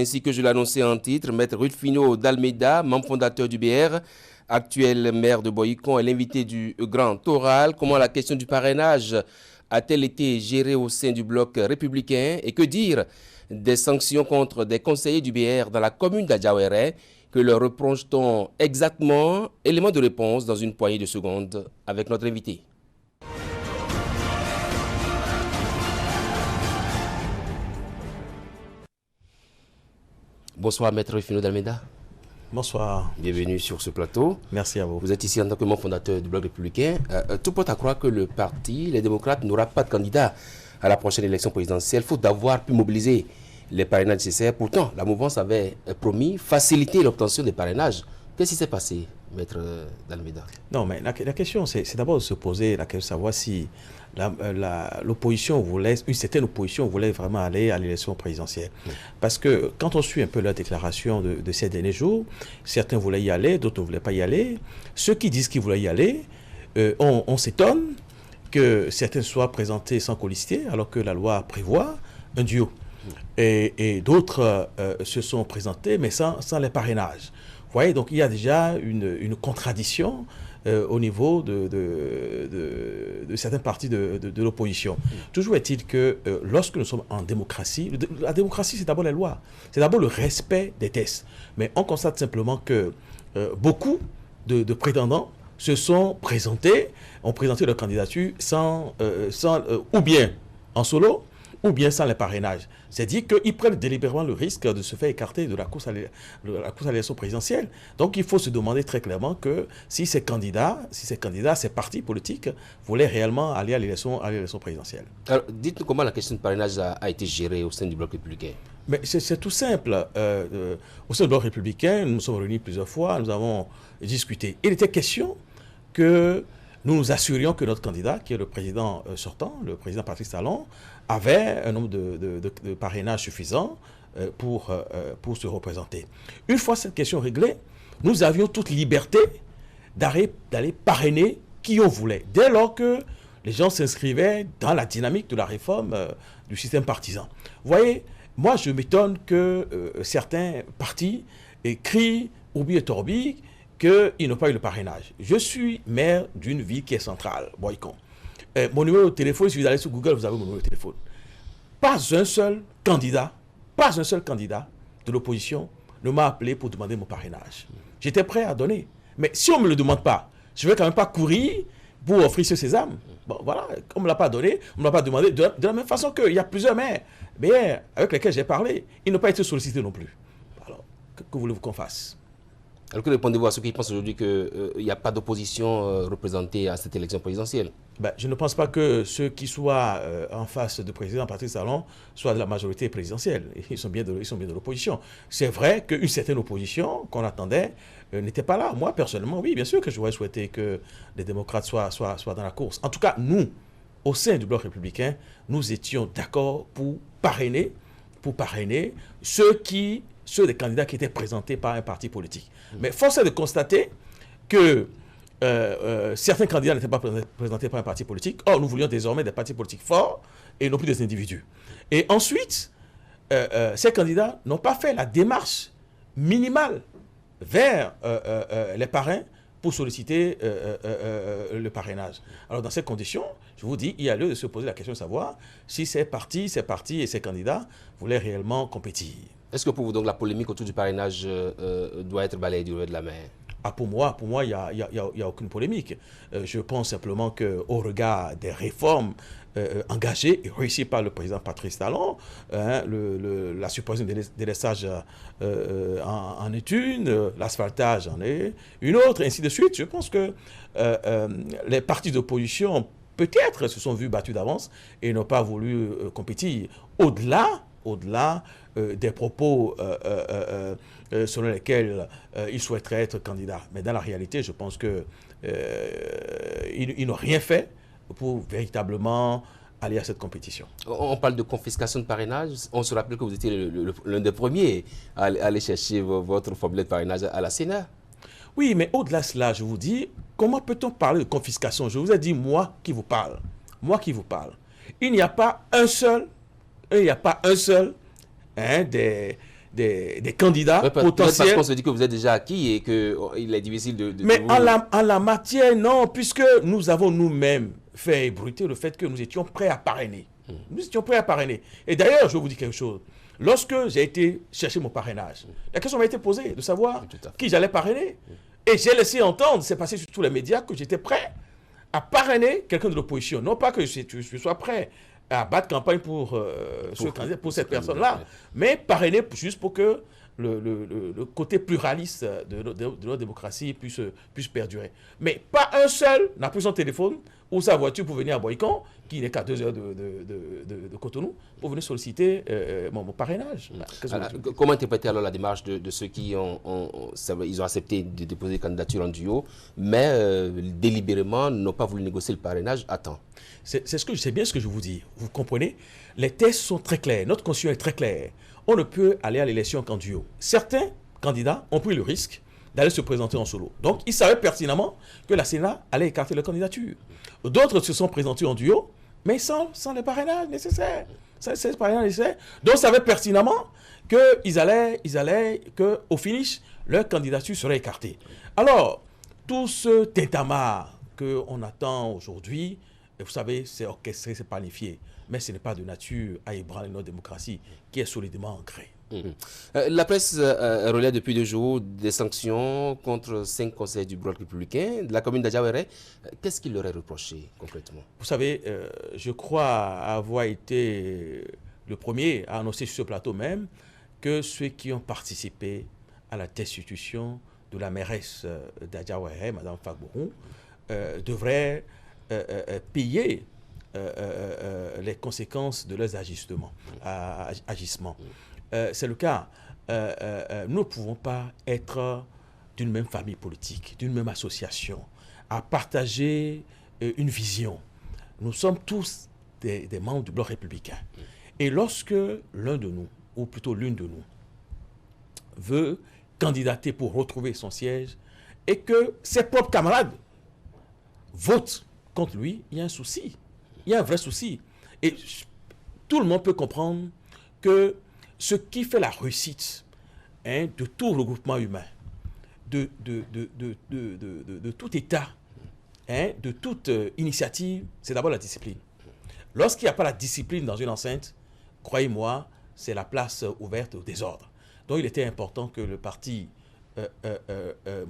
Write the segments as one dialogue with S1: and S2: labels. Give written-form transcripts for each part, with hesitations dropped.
S1: Ainsi que je l'annonçais en titre, Maître Rufino d'Almeida, membre fondateur du BR, actuel maire de Boycon, est l'invité du Grand Oral. Comment la question du parrainage a-t-elle été gérée au sein du bloc républicain? Et que dire des sanctions contre des conseillers du BR dans la commune d'Adjawere? Que leur reproche-t-on exactement? Élément de réponse dans une poignée de secondes avec notre invité. Bonsoir, Maître Rufino d'Almeida.
S2: Bonsoir.
S1: Bienvenue sur ce plateau.
S2: Merci à vous.
S1: Vous êtes ici en tant que membre fondateur du Bloc républicain. Tout porte à croire que le parti, les démocrates, n'aura pas de candidat à la prochaine élection présidentielle, faute d'avoir pu mobiliser les parrainages nécessaires. Pourtant, la mouvance avait promis faciliter l'obtention des parrainages. Qu'est-ce qui s'est passé, Maître d'Almeida?
S2: Non, mais la question, c'est d'abord de se poser la question de savoir si l'opposition voulait, une certaine opposition voulait vraiment aller à l'élection présidentielle. Parce que quand on suit un peu la déclaration de ces derniers jours, certains voulaient y aller, d'autres ne voulaient pas y aller. Ceux qui disent qu'ils voulaient y aller, on s'étonne que certains soient présentés sans colistier, alors que la loi prévoit un duo. Et d'autres se sont présentés, mais sans les parrainages. Vous voyez, donc il y a déjà une contradiction au niveau de certaines parties de l'opposition. Toujours est-il que lorsque nous sommes en démocratie, la démocratie c'est d'abord les lois, c'est d'abord le respect des textes. Mais on constate simplement que beaucoup de prétendants se sont présentés, ont présenté leur candidature ou bien en solo, ou bien sans les parrainages. C'est-à-dire qu'ils prennent délibérément le risque de se faire écarter de la course à l'élection présidentielle. Donc il faut se demander très clairement que si ces candidats, ces partis politiques voulaient réellement aller à l'élection présidentielle.
S1: Alors, dites-nous comment la question de parrainage a été gérée au sein du Bloc républicain.
S2: Mais c'est tout simple. Au sein du Bloc républicain, nous nous sommes réunis plusieurs fois, nous avons discuté. Il était question que nous nous assurions que notre candidat, qui est le président sortant, le président Patrice Talon, avait un nombre de parrainages suffisant pour se représenter. Une fois cette question réglée, nous avions toute liberté d'aller parrainer qui on voulait, dès lors que les gens s'inscrivaient dans la dynamique de la réforme du système partisan. Vous voyez, moi je m'étonne que certains partis crient Oubi et Torbi qu'ils n'ont pas eu le parrainage. Je suis maire d'une ville qui est centrale, Boycon. Mon numéro de téléphone, si vous allez sur Google, vous avez mon numéro de téléphone. Pas un seul candidat de l'opposition ne m'a appelé pour demander mon parrainage. J'étais prêt à donner. Mais si on ne me le demande pas, je ne vais quand même pas courir pour offrir ce sésame. Bon, voilà, on ne me l'a pas donné, on ne me l'a pas demandé. De la même façon qu'il y a plusieurs maires avec lesquels j'ai parlé, ils n'ont pas été sollicités non plus. Alors, que voulez-vous qu'on fasse?
S1: Alors que répondez-vous à ceux qui pensent aujourd'hui qu'il n'y a pas d'opposition représentée à cette élection présidentielle?
S2: Je ne pense pas que ceux qui soient en face du président Patrice Talon soient de la majorité présidentielle. Ils sont bien de l'opposition. C'est vrai qu'une certaine opposition qu'on attendait n'était pas là. Moi, personnellement, oui, bien sûr que j'aurais souhaité que les démocrates soient dans la course. En tout cas, nous, au sein du Bloc républicain, nous étions d'accord pour parrainer ceux des candidats qui étaient présentés par un parti politique. Mais force est de constater que certains candidats n'étaient pas présentés par un parti politique. Or, nous voulions désormais des partis politiques forts et non plus des individus. Et ensuite, ces candidats n'ont pas fait la démarche minimale vers les parrains pour solliciter le parrainage. Alors, dans ces conditions, je vous dis, il y a lieu de se poser la question de savoir si ces partis et ces candidats voulaient réellement compétir.
S1: Est-ce que pour vous, donc, la polémique autour du parrainage doit être balayée du revers de la main?
S2: Pour moi, il n'y a aucune polémique. Je pense simplement qu'au regard des réformes engagées et réussies par le président Patrice Talon, la suppression des délestages en est une, l'asphaltage en est une autre, ainsi de suite. Je pense que les partis d'opposition, peut-être, se sont vus battus d'avance et n'ont pas voulu compétir. Au-delà des propos selon lesquels ils souhaiteraient être candidats. Mais dans la réalité, je pense qu'ils n'ont rien fait pour véritablement aller à cette compétition.
S1: On parle de confiscation de parrainage. On se rappelle que vous étiez l'un des premiers à aller chercher votre formulaire de parrainage à la Sénat.
S2: Oui, mais au-delà de cela, je vous dis, comment peut-on parler de confiscation? Je vous ai dit, moi qui vous parle. Il n'y a pas un seul des des candidats potentiels.
S1: Parce qu'on se dit que vous êtes déjà acquis et qu'il est difficile de
S2: Mais
S1: vous...
S2: en la matière, non, puisque nous avons nous-mêmes fait ébruiter le fait que nous étions prêts à parrainer. Nous étions prêts à parrainer. Et d'ailleurs, je vais vous dire quelque chose. Lorsque j'ai été chercher mon parrainage, la question m'a été posée de savoir qui j'allais parrainer. Et j'ai laissé entendre, c'est passé sur tous les médias, que j'étais prêt à parrainer quelqu'un de l'opposition. Non pas que je sois prêt à battre campagne pour cette personne-là, mais parrainer juste pour que le côté pluraliste de notre démocratie puisse perdurer. Mais pas un seul n'a pris son téléphone ou sa voiture pour venir à Boycon, qui n'est qu'à 2 heures de Cotonou, pour venir solliciter mon parrainage.
S1: Alors, comment interpréter alors la démarche de ceux qui ils ont accepté de déposer des candidatures en duo, mais délibérément n'ont pas voulu négocier le parrainage à temps?
S2: C'est bien ce que je vous dis. Vous comprenez? Les tests sont très clairs. Notre constitution est très claire. On ne peut aller à l'élection qu'en duo. Certains candidats ont pris le risque d'aller se présenter en solo. Donc, ils savaient pertinemment que la Sénat allait écarter leur candidature. D'autres se sont présentés en duo, mais sans les parrainages nécessaires. Donc, ils savaient pertinemment qu'au finish, leur candidature serait écartée. Alors, tout ce tintamarre qu'on attend aujourd'hui, vous savez, c'est orchestré, c'est planifié, mais ce n'est pas de nature à ébranler notre démocratie qui est solidement ancrée.
S1: La presse relaie depuis 2 jours des sanctions contre 5 conseillers du bloc républicain de la commune d'Adjawéré. Qu'est-ce qu'il leur est reproché concrètement?
S2: Vous savez, je crois avoir été le premier à annoncer sur ce plateau même que ceux qui ont participé à la destitution de la mairesse d'Adjawéré, Mme Fagbouroum, devraient payer les conséquences de leurs agissements. C'est le cas. Nous ne pouvons pas être d'une même famille politique, d'une même association, à partager une vision. Nous sommes tous des membres du bloc républicain. Et lorsque l'un de nous, ou plutôt l'une de nous, veut candidater pour retrouver son siège et que ses propres camarades votent contre lui, il y a un souci. Il y a un vrai souci. Et tout le monde peut comprendre que ce qui fait la réussite de tout regroupement humain, de tout État, de toute initiative, c'est d'abord la discipline. Lorsqu'il n'y a pas la discipline dans une enceinte, croyez-moi, c'est la place ouverte au désordre. Donc il était important que le parti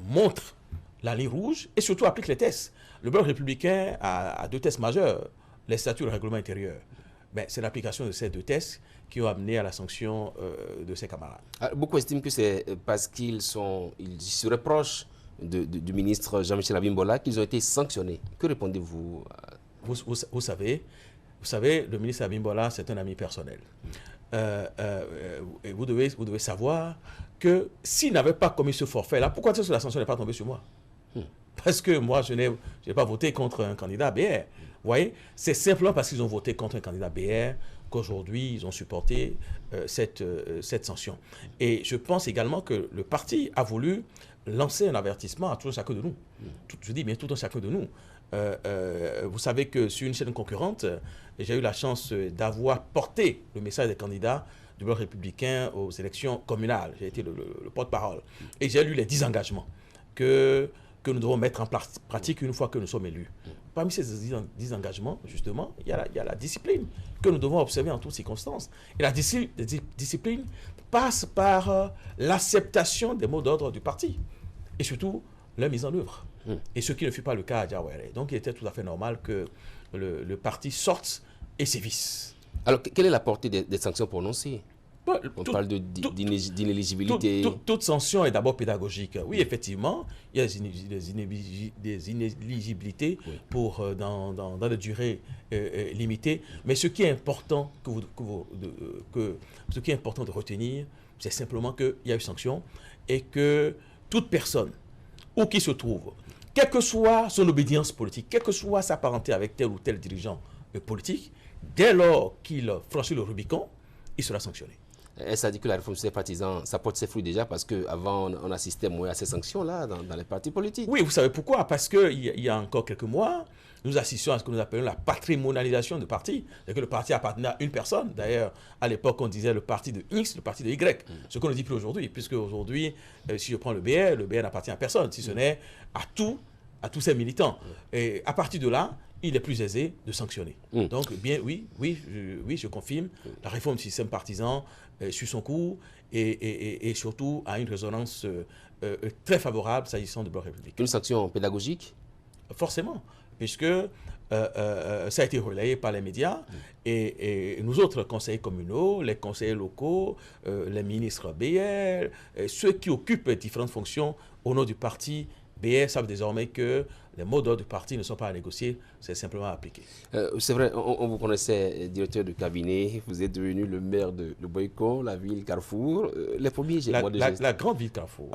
S2: montre la ligne rouge et surtout applique les tests. Le bloc républicain a 2 tests majeurs, les statuts et le règlement intérieur. Ben, c'est l'application de ces 2 tests qui ont amené à la sanction de ses camarades.
S1: Alors, beaucoup estiment que c'est parce qu'ils se reprochent du ministre Jean-Michel Abimbola qu'ils ont été sanctionnés. Que répondez-vous?
S2: Vous savez, le ministre Abimbola, c'est un ami personnel. Et vous devez savoir que s'il n'avait pas commis ce forfait-là, pourquoi est-ce que la sanction n'est pas tombée sur moi? Parce que moi, je n'ai pas voté contre un candidat BR. Vous voyez, c'est simplement parce qu'ils ont voté contre un candidat BR qu'aujourd'hui, ils ont supporté cette sanction. Et je pense également que le parti a voulu lancer un avertissement à tout un chacun de nous. Je dis bien tout un chacun de nous. Vous savez que sur une chaîne concurrente, j'ai eu la chance d'avoir porté le message des candidats du bloc républicain aux élections communales. J'ai été le porte-parole. Et j'ai lu les 10 engagements que nous devons mettre en pratique une fois que nous sommes élus. Parmi ces 10 engagements, justement, il y a la discipline que nous devons observer en toutes circonstances. Et la discipline passe par l'acceptation des mots d'ordre du parti et surtout leur mise en œuvre. Et ce qui ne fut pas le cas à Adjawéré. Donc il était tout à fait normal que le parti sorte et sévisse. Alors,
S1: quelle est la portée des sanctions prononcées? On parle d'inéligibilité.
S2: Toute sanction est d'abord pédagogique. Oui, effectivement, il y a des inéligibilités dans des durées limitées. Mais ce qui est important, ce qui est important de retenir, c'est simplement qu'il y a eu sanction et que toute personne, où qu'il se trouve, quelle que soit son obédience politique, quelle que soit sa parenté avec tel ou tel dirigeant politique, dès lors qu'il franchit le Rubicon, il sera sanctionné.
S1: Ça dit que la réforme des partisans, ça porte ses fruits déjà parce qu'avant, on assistait moins à ces sanctions-là dans les partis politiques.
S2: Oui, vous savez pourquoi? Parce qu'il y a encore quelques mois, nous assistions à ce que nous appelons la patrimonialisation du parti. C'est que le parti appartenait à une personne. D'ailleurs, à l'époque, on disait le parti de X, le parti de Y. Ce qu'on ne dit plus aujourd'hui, puisque aujourd'hui, si je prends le BR n'appartient à personne, si ce n'est à tous ses militants. Et à partir de là, il est plus aisé de sanctionner. Donc, bien, oui, je confirme, la réforme du système partisan suit son cours et surtout a une résonance très favorable s'agissant du bloc républicain.
S1: Une sanction pédagogique?
S2: Forcément, puisque ça a été relayé par les médias et nous autres conseillers communaux, les conseillers locaux, les ministres BR, ceux qui occupent différentes fonctions au nom du parti BR savent désormais que les mots d'ordre du parti ne sont pas à négocier, c'est simplement à appliquer.
S1: C'est vrai, on vous connaissait directeur de cabinet, vous êtes devenu le maire de Boycon, la ville Carrefour. Les premiers mois de gestion.
S2: La grande ville Carrefour.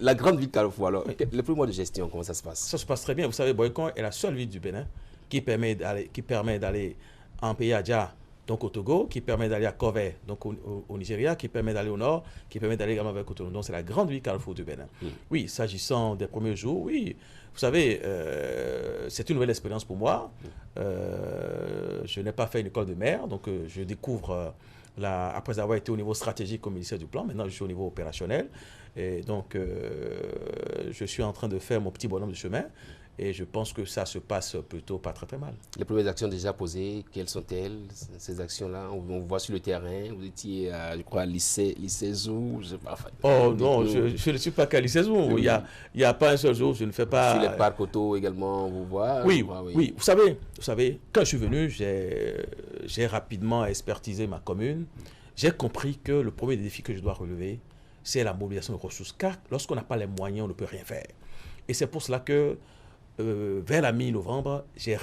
S1: La grande ville Carrefour, alors. Oui. Les premiers mois de gestion, comment ça se passe?
S2: Ça se passe très bien. Vous savez, Boycon est la seule ville du Bénin qui permet d'aller en pays Adja, donc au Togo, qui permet d'aller à Kové, donc au Nigeria, qui permet d'aller au nord, qui permet d'aller également vers Cotonou. Donc c'est la grande ville Carrefour du Bénin. Oui, s'agissant des premiers jours, oui, vous savez, c'est une nouvelle expérience pour moi. Je n'ai pas fait une école de maire, donc je découvre, après avoir été au niveau stratégique au ministère du Plan, maintenant je suis au niveau opérationnel. Et donc, je suis en train de faire mon petit bonhomme de chemin. Et je pense que ça se passe plutôt pas très mal.
S1: Les premières actions déjà posées, quelles sont-elles, ces actions-là? On voit sur le terrain, vous étiez, je crois, à lycée Zou, je sais pas.
S2: Oh non, je ne suis pas qu'à lycée Zou. Il n'y a pas un seul jour, je ne fais pas...
S1: Sur les parcs auto également, on vous voit?
S2: Oui. Vous savez, quand je suis venu, j'ai rapidement expertisé ma commune. J'ai compris que le premier défi que je dois relever, c'est la mobilisation de ressources. Car lorsqu'on n'a pas les moyens, on ne peut rien faire. Et c'est pour cela que vers la mi-novembre, j'ai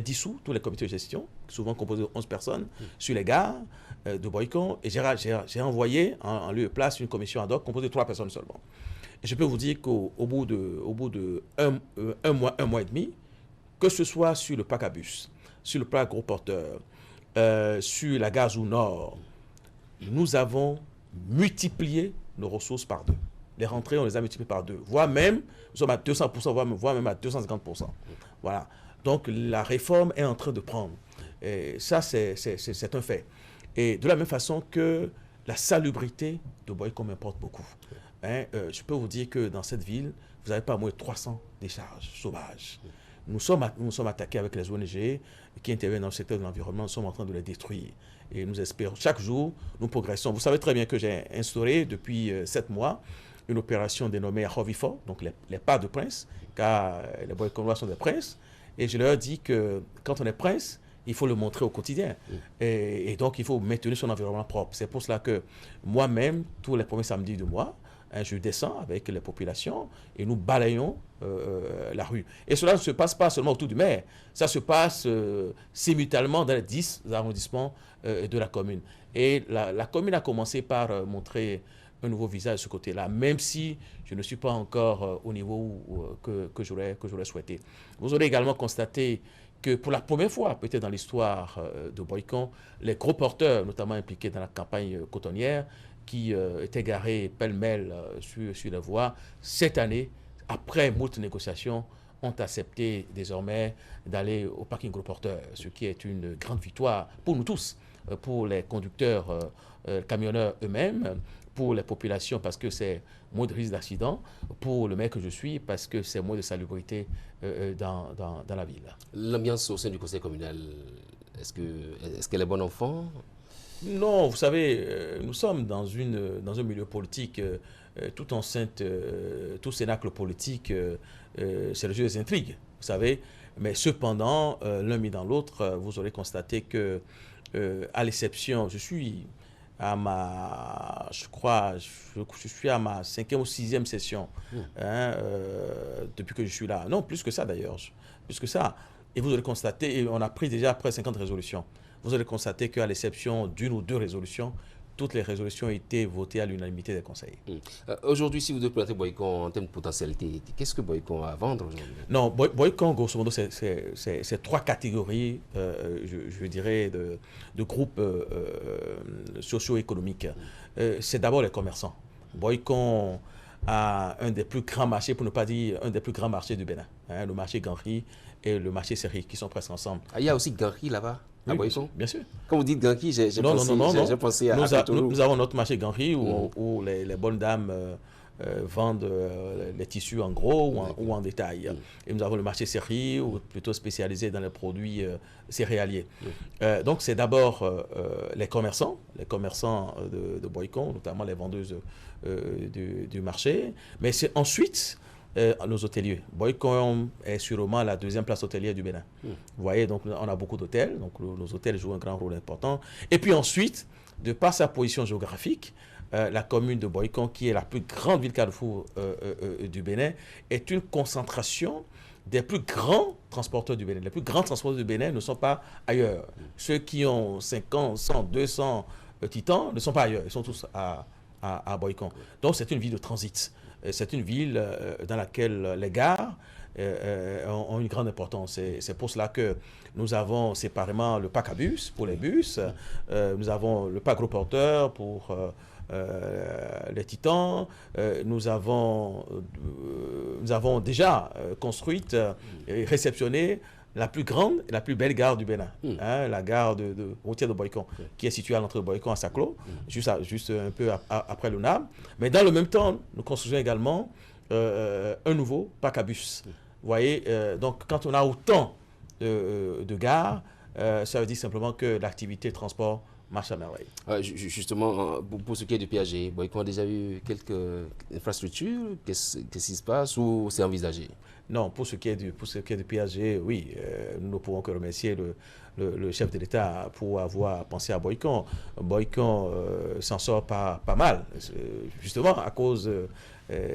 S2: dissous tous les comités de gestion, souvent composés de 11 personnes, sur les gares de Boycon, et j'ai envoyé en lieu et place une commission ad hoc composée de 3 personnes seulement. Et je peux vous dire qu'au bout de un mois et demi, que ce soit sur le parc à bus, sur le parc gros porteur, sur la gare Zou Nord, nous avons multiplié nos ressources par 2. Les rentrées, on les a multipliées par 2. Voire même, nous sommes à 200%, voire même à 250%. Voilà. Donc, la réforme est en train de prendre. Et ça, c'est un fait. Et de la même façon que la salubrité de Boycon m'importe beaucoup. Je peux vous dire que dans cette ville, vous n'avez pas moins de 300 décharges sauvages. Nous sommes attaqués avec les ONG qui interviennent dans le secteur de l'environnement. Nous sommes en train de les détruire. Et nous espérons, chaque jour, nous progressons. Vous savez très bien que j'ai instauré depuis 7 mois une opération dénommée Rovifo, donc les pas de prince, car les Boyconois sont des princes. Et je leur dis que quand on est prince, il faut le montrer au quotidien. Et donc, il faut maintenir son environnement propre. C'est pour cela que moi-même, tous les premiers samedis du mois, je descends avec les populations et nous balayons la rue. Et cela ne se passe pas seulement autour du maire, ça se passe simultanément dans les 10 arrondissements de la commune. Et la commune a commencé par montrer un nouveau visage de ce côté-là, même si je ne suis pas encore au niveau que j'aurais souhaité. Vous aurez également constaté que pour la première fois, peut-être dans l'histoire de Boycon, les gros porteurs, notamment impliqués dans la campagne cotonnière, qui étaient garés pêle-mêle sur la voie, cette année, après moult négociations, ont accepté désormais d'aller au parking gros porteur, ce qui est une grande victoire pour nous tous, pour les conducteurs, camionneurs eux-mêmes, pour les populations parce que c'est moins de risque d'accident, pour le maire que je suis parce que c'est moins de salubrité dans la ville.
S1: L'ambiance au sein du conseil communal, est-ce qu'elle est bonne enfant?
S2: Non, vous savez, nous sommes dans un milieu politique, tout enceinte, tout cénacle politique, c'est le jeu des intrigues, vous savez. Mais cependant, l'un mis dans l'autre, vous aurez constaté que, à l'exception, je suis à ma 5e ou 6e session, depuis que je suis là. Non, plus que ça d'ailleurs, plus que ça. Et vous aurez constaté, et on a pris déjà près de 50 résolutions. Vous allez constater qu'à l'exception d'une ou deux résolutions, toutes les résolutions ont été votées à l'unanimité des conseillers.
S1: Aujourd'hui, si vous devez présenter Boycon en termes de potentialité, qu'est-ce que Boycon a à vendre aujourd'hui?
S2: Non, Boycon, grosso modo, c'est 3 catégories, je dirais, de groupes socio-économiques. C'est d'abord les commerçants. Boycon a un des plus grands marchés, pour ne pas dire un des plus grands marchés du Bénin. hein, le marché Ganri et le marché Série, qui sont presque ensemble.
S1: Ah, il y a aussi Ganri là-bas, à Boycon.
S2: Bien sûr.
S1: Quand vous dites Ganri, j'ai
S2: Non,
S1: pensé, j'ai pensé à Cotonou.
S2: nous avons notre marché Ganri où les bonnes dames vendent les tissus en gros ou en détail. Et nous avons le marché Série, ou plutôt spécialisé dans les produits céréaliers. Donc c'est d'abord les commerçants de Boycon, notamment les vendeuses du marché, mais c'est ensuite nos hôteliers. Boycon est sûrement la deuxième place hôtelière du Bénin. Vous voyez, donc on a beaucoup d'hôtels, donc nos hôtels jouent un grand rôle important. Et puis ensuite, de par sa position géographique, la commune de Boycon, qui est la plus grande ville carrefour du Bénin, est une concentration des plus grands transporteurs du Bénin. Les plus grands transporteurs du Bénin ne sont pas ailleurs. Ceux qui ont 50, 100, 200 titans ne sont pas ailleurs. Ils sont tous à Boycon. Donc c'est une ville de transit. C'est une ville dans laquelle les gares ont une grande importance. C'est pour cela que nous avons séparément le parc à bus pour les bus, nous avons le parc gros porteur pour les titans, nous avons déjà construite et réceptionné la plus grande et la plus belle gare du Bénin, hein, la gare routière de Boycon, qui est située à l'entrée de Boycon à Saclo, juste un peu après le NAM. Mais dans le même temps, nous construisons également un nouveau parc à bus. Vous voyez, donc quand on a autant de gares, ça veut dire simplement que l'activité de transport marche à merveille.
S1: Justement, pour ce qui est du PAG, Boycon a déjà eu quelques infrastructures. Qu'est-ce qui se passe ou c'est envisagé?
S2: Non, pour ce qui est du PAG, oui, nous ne pouvons que remercier le chef de l'État pour avoir pensé à Boycon. Boycon s'en sort pas mal, justement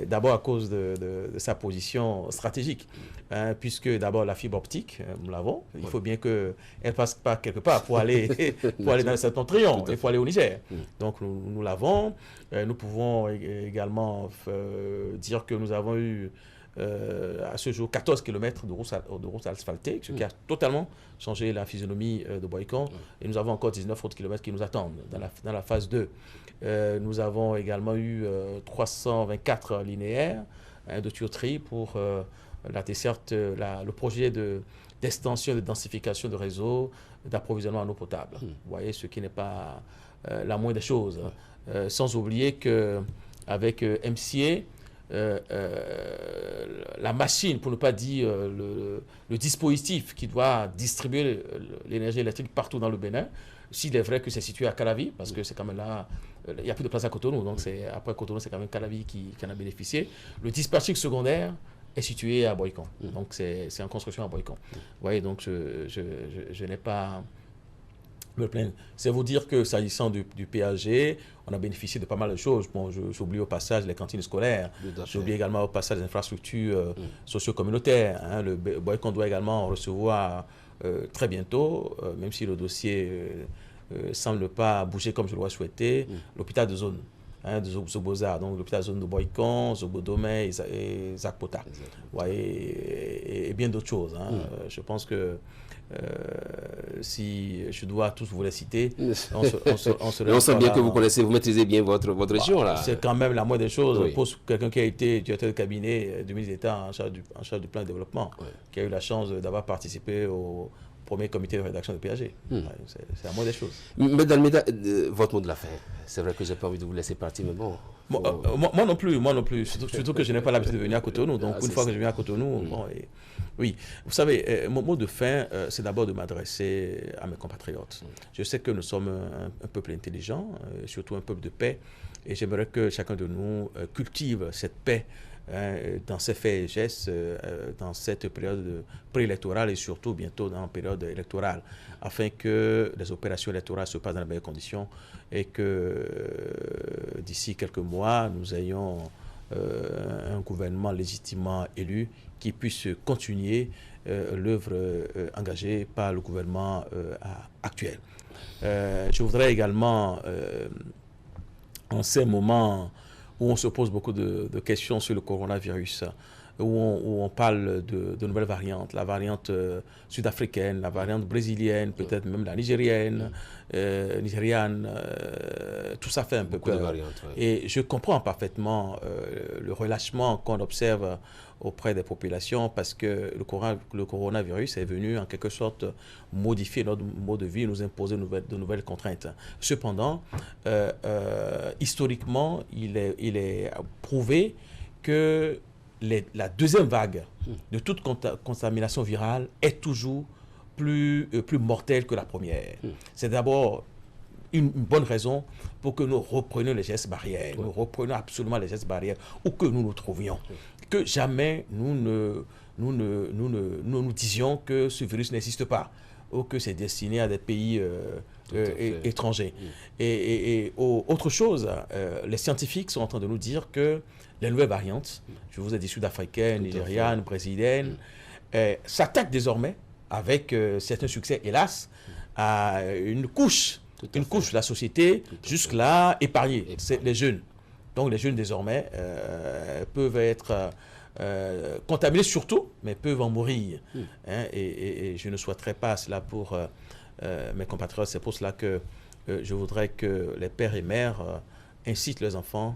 S2: d'abord à cause de sa position stratégique, hein, puisque d'abord la fibre optique, nous l'avons, il faut bien qu'elle passe par quelque part pour aller dans le septentrion, il faut aller au Niger. Donc nous l'avons. Nous pouvons également dire que nous avons eu à ce jour 14 km de route asphaltée, ce qui a totalement changé la physionomie de Boycon. Et nous avons encore 19 autres kilomètres qui nous attendent dans la phase 2. Nous avons également eu 324 linéaires de tuyauterie pour la desserte, le projet d'extension et de densification de réseau d'approvisionnement en eau potable. Vous voyez, ce qui n'est pas la moindre des choses. Sans oublier qu'avec MCA, la machine, pour ne pas dire le dispositif qui doit distribuer l'énergie électrique partout dans le Bénin, s'il est vrai que c'est situé à Calavi, parce que c'est quand même là, il n'y a plus de place à Cotonou, donc après Cotonou, c'est quand même Calavi qui en a bénéficié. Le dispatching secondaire est situé à Boycon, donc c'est en construction à Boycon. Vous voyez, donc je n'ai pas me plaindre. C'est vous dire que s'agissant du PAG, on a bénéficié de pas mal de choses. Bon, j'oublie au passage les cantines scolaires, j'oublie également au passage les infrastructures socio-communautaires. Hein. Le Boycon doit également recevoir très bientôt, même si le dossier semble pas bouger comme je l'aurais souhaité, l'hôpital de zone. Hein, de Zoboza, donc l'hôpital de zone de Boycon, Zobodomé et Zakpota. Ouais, et bien d'autres choses. Hein. Je pense que si je dois tous vous les citer, on
S1: sent bien que vous connaissez, vous maîtrisez bien votre région. Là.
S2: C'est quand même la moindre des choses pour quelqu'un qui a été directeur de cabinet du ministre d'État en charge du plan de développement, qui a eu la chance d'avoir participé au premier comité de rédaction de PAG. C'est la moindre des choses.
S1: Mesdames, votre mot de la fin. C'est vrai que j'ai pas envie de vous laisser partir, mais bon.
S2: Moi non plus. Surtout que je n'ai pas l'habitude de venir à Cotonou. Donc une fois que je viens à Cotonou, oui. Vous savez, mon mot de fin, c'est d'abord de m'adresser à mes compatriotes. Je sais que nous sommes un peuple intelligent, surtout un peuple de paix, et j'aimerais que chacun de nous cultive cette paix dans ses faits et gestes, dans cette période préélectorale et surtout bientôt dans la période électorale, afin que les opérations électorales se passent dans les meilleures conditions et que d'ici quelques mois, nous ayons un gouvernement légitimement élu qui puisse continuer l'œuvre engagée par le gouvernement actuel. Je voudrais également, en ces moments où on se pose beaucoup de questions sur le coronavirus, où on parle de nouvelles variantes, la variante sud-africaine, la variante brésilienne, peut-être même la nigérienne, nigériane, tout ça fait un peu peur.
S1: Variantes, ouais.
S2: Et je comprends parfaitement le relâchement qu'on observe auprès des populations parce que le coronavirus est venu en quelque sorte modifier notre mode de vie, nous imposer de nouvelles contraintes. Cependant, historiquement, il est prouvé que la deuxième vague de toute contamination virale est toujours plus mortelle que la première. C'est d'abord une bonne raison pour que nous reprenions les gestes barrières. Nous reprenions absolument les gestes barrières où que nous nous trouvions. Que jamais nous nous disions que ce virus n'existe pas ou que c'est destiné à des pays étrangers. Autre chose, les scientifiques sont en train de nous dire que les nouvelles variantes, je vous ai dit sud-africaine, nigériane, brésilienne, s'attaquent désormais, avec certains succès, hélas, à une couche de la société jusque-là épargnée, c'est les jeunes. Donc les jeunes désormais peuvent être contaminés surtout, mais peuvent en mourir. Et je ne souhaiterais pas cela pour mes compatriotes. C'est pour cela que je voudrais que les pères et mères incitent leurs enfants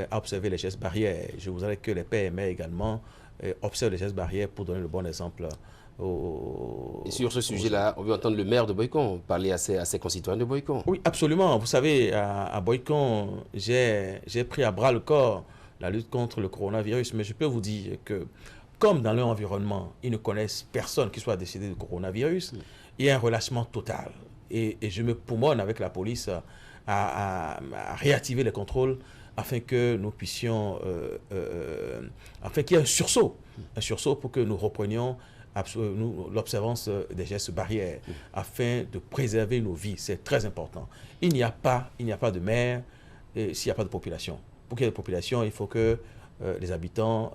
S2: à observer les gestes barrières. Je voudrais que les pères et mères également observent les gestes barrières pour donner le bon exemple.
S1: Et sur ce sujet-là, on veut entendre le maire de Boycon parler à ses concitoyens de Boycon.
S2: Oui, absolument. Vous savez, à Boycon, j'ai pris à bras le corps la lutte contre le coronavirus, mais je peux vous dire que, comme dans leur environnement, ils ne connaissent personne qui soit décédé de coronavirus, il y a un relâchement total. Et je me poumonne avec la police à réactiver les contrôles afin que nous puissions, afin qu'il y ait un sursaut pour que nous reprenions l'observance des gestes barrières afin de préserver nos vies. C'est très important. Il n'y a pas de maire s'il n'y a pas de population. Pour qu'il y ait de population, il faut que les habitants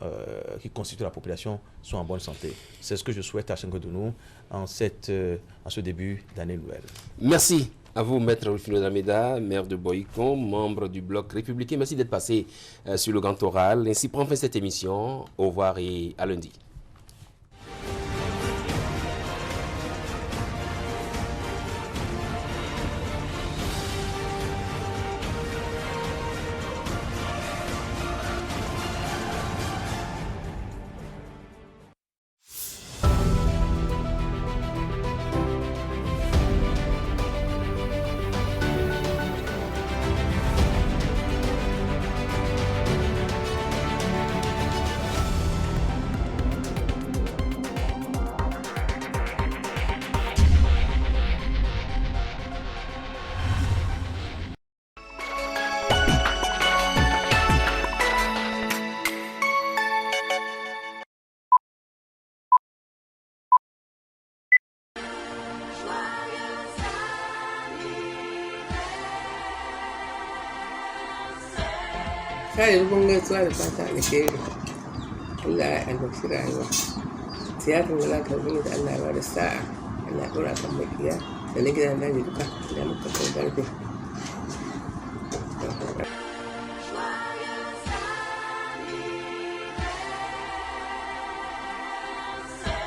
S2: qui constituent la population soient en bonne santé. C'est ce que je souhaite à chacun de nous en ce début d'année nouvelle.
S1: Merci à vous, Maître Rufino D'Almeida, maire de Boycon, membre du Bloc républicain. Merci d'être passé sur le Grand Oral. Ainsi prend fin cette émission. Au revoir et à lundi.
S3: Kare rubun gaisuwa da fata alheri. Allah ya albarki rayuwa. Tiyatar wala ka bin da Allah ya bada sa'a. Allah ya dora kan makiya da na gidan daji duka da muka kai garbe.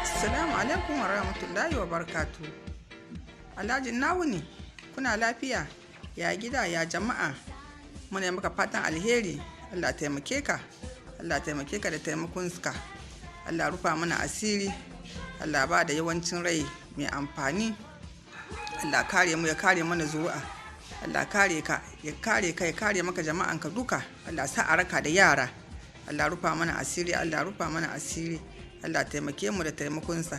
S4: Assalamu alaikum wa rahmatullahi wa barakatuh. Alhaji Nawuni, kuna lafiya? Ya gida, ya jama'a? Muna maka fatan alheri. Allah taimake ka. Allah taimake ka da taimakonska. Allah rufa mana asiri. Allah ba da yawancin rai mai amfani. Allah kare mu, ya kare mana zuwa. Allah kare ka, ya kare maka jama'anka duka. Allah sa a raka da yara. Allah rufa mana asiri, Allah rufa mana asiri. Allah taimake mu da taimakonsa.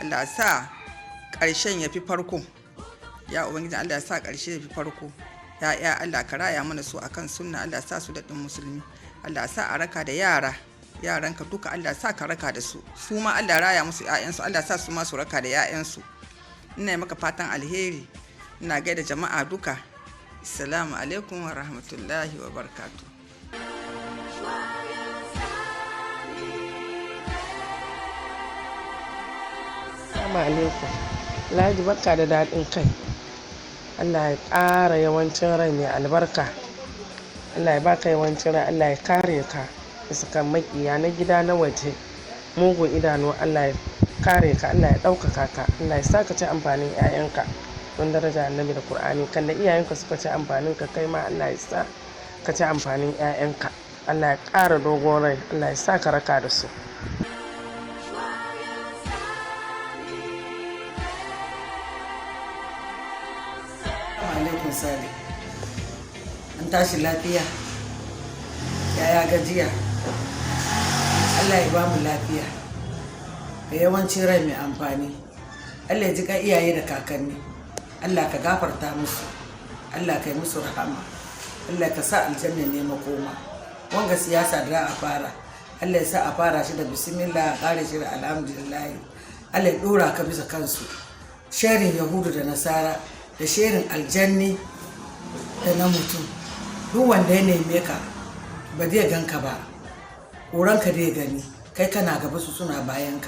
S4: Allah sa ƙarshen ya fi farko. Ya Ubangiji, Allah sa ƙarshe ya fi farko. Ya Allah ka raya mana su akan sunna. Allah sa su daɗin musulmi. Allah sa a raka da yaranka duka. Allah sa ka raka da su ma Allah raya musu 'ya'yansu. Allah sa su ma su raka da 'ya'yansu. Ina yi maka fatan alheri. Ina gaida jama'a duka. Assalamu alaikum wa rahmatullahi wa barakatuh.
S3: Assalamu alaikum. Alhaji barka da daɗin kai. Allah ya ƙara yawancin rai mai albarka. Allah ya baka yawancin rai. Allah ya kare ka.
S5: bisa kan makiya na gida na waje. Mugun idanu Allah ya kare ka, Allah ya ɗaukaka ka, Allah ya sa ka ci amfanin 'ya'yanka don daraja annabi da Kur'ani. Kan da iyayenka suka ci amfanin ka, kai ma Allah ya sa ka ci amfanin 'ya'yanka. Allah ya ƙara dogon rai, Allah ya sa ka raka da su.
S6: Alaikum Sale. An tashi lafiya? Yaya gajiya? Allah ya ba mu lafiya da yawancin rai mai amfani. Allah ya ji kan iyaye da kakanni. Allah ka gafarta musu. Allah ka yi musu rahama. Allah ka sa aljanna ne makoma. Wanga siyasa da a fara, Allah ya sa a fara shi da bismillah, a kare shi da alhamdulillah. Allah ya dora ka bisa kansu. Sharin Yahudu da Nasara da sharin aljanni da na mutum. Duk wanda ya neme ka ba zai ganka ba. Ƙoranka dai gani, kai kana gaba su suna bayan ka.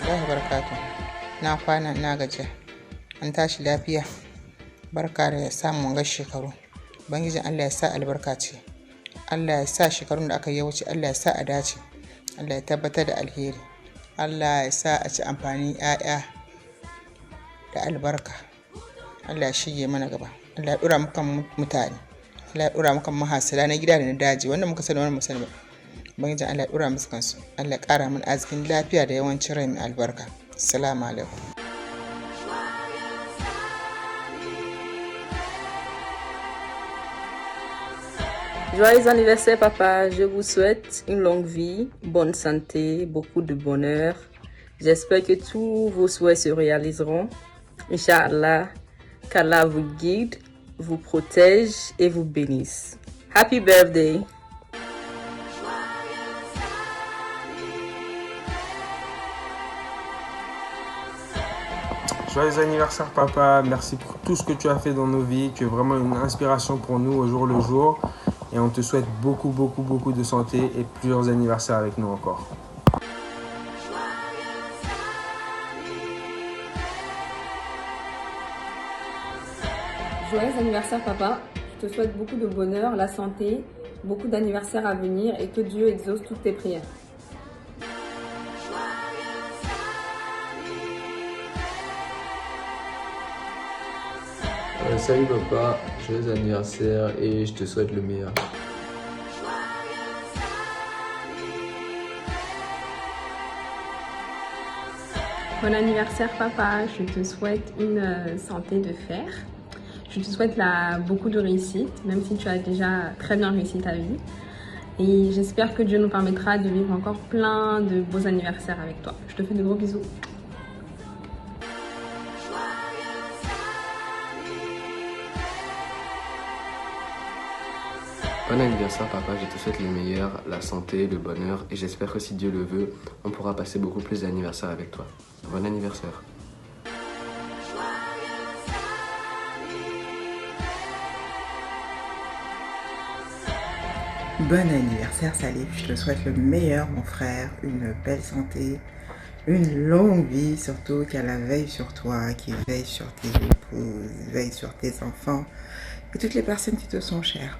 S4: Allah barkatu. Na kwana na gajiya. An tashi lafiya. Barka da samun ga shekaru. Ubangijin Allah ya sa albarka ce. Allah ya sa shekarun da aka yi wuce, Allah ya sa a dace. Allah ya tabbatar da alheri. Allah ya sa a ci amfanin 'ya'ya da albarka. Allah ya shige mana gaba. Allah ya dora muka mutane. Allah ya dora muka mahasala na gida da na daji. Wannan muka sani wannan musulmi. Ubangijin Allah ya dora musu kansu. Allah ya kara mana arzikin lafiya da yawancin rai mai albarka. Assalamu alaikum.
S7: Joyeux anniversaire papa, je vous souhaite une longue vie, bonne santé, beaucoup de bonheur. J'espère que tous vos souhaits se réaliseront. Inch'Allah, qu'Allah vous guide, vous protège et vous bénisse. Happy birthday!
S8: Joyeux anniversaire papa, merci pour tout ce que tu as fait dans nos vies. Tu es vraiment une inspiration pour nous au jour le jour. Et on te souhaite beaucoup de santé et plusieurs anniversaires avec nous encore.
S9: Joyeux anniversaire papa, je te souhaite beaucoup de bonheur, la santé, beaucoup d'anniversaires à venir et que Dieu exauce toutes tes prières.
S10: Salut papa, joyeux anniversaire et je te souhaite le meilleur.
S9: Bon anniversaire papa, je te souhaite une santé de fer. Je te souhaite beaucoup de réussite, même si tu as déjà très bien réussi ta vie. Et j'espère que Dieu nous permettra de vivre encore plein de beaux anniversaires avec toi. Je te fais de gros bisous.
S10: Bon anniversaire papa, je te souhaite le meilleur, la santé, le bonheur et j'espère que si Dieu le veut, on pourra passer beaucoup plus d'anniversaires avec toi. Bon anniversaire.
S11: Bon anniversaire Salif, je te souhaite le meilleur mon frère, une belle santé, une longue vie, surtout qu'Allah veille sur toi, qui veille sur tes épouses, veille sur tes enfants et toutes les personnes qui te sont chères.